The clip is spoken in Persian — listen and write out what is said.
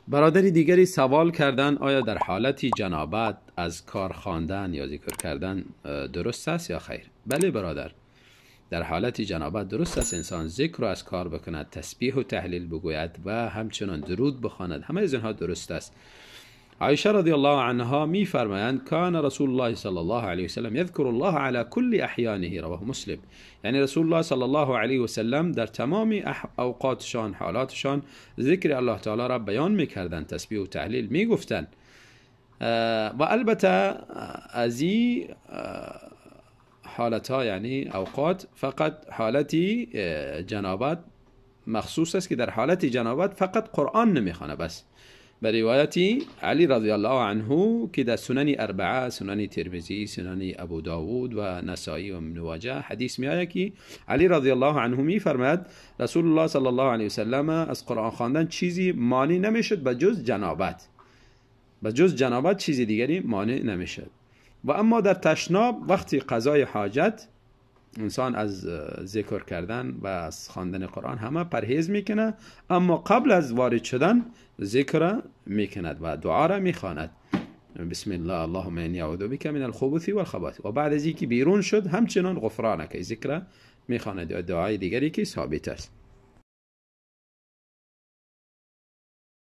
برادری دیگری سوال کردن آیا در حالتی جنابت از کار خواندن یا ذکر کردن درست است یا خیر؟ بله برادر، در حالتی جنابت درست است انسان ذکر رو از کار بکند، تسبیح و تهلیل بگوید و همچنان درود بخواند، همه از اینها درست است. عایشه رضی الله عنها می فرمایند کان رسول الله صلی الله علیه و سلم یذکر الله علی کل احیانه، رواه مسلم. یعنی رسول الله صلی الله علیه و سلم در تمام اوقاتشان، حالاتشان ذکر الله تعالی را بیان میکردند، تسبیح و تهلیل میگفتند. و البته از این حالتها یعنی اوقات فقط حالتی جنابت مخصوص است که در حالت جنابت فقط قرآن نمیخوانه بس. به روایتی علی رضی الله عنه که در سنن اربعه، سنن ترمذی، سنن ابو داود و نسائی و ابن ماجه حدیث می آید که علی رضی الله عنه می فرماید رسول الله صلی الله علیه و سلم از قرآن خواندن چیزی مانع نمیشد به جز جنابت، به جز جنابت چیزی دیگری مانع نمیشد. و اما در تشناب وقتی قضای حاجت انسان از ذکر کردن و از خواندن قرآن همه پرهیز میکنه، اما قبل از وارد شدن ذکر میکند و دعا را میخواند، بسم الله اللهم انی اعوذ بک من الخبث والخبائث. و بعد از اینکه بیرون شد همچنان غفرانک ذکر میخواند، دعای دیگری که ثابت است.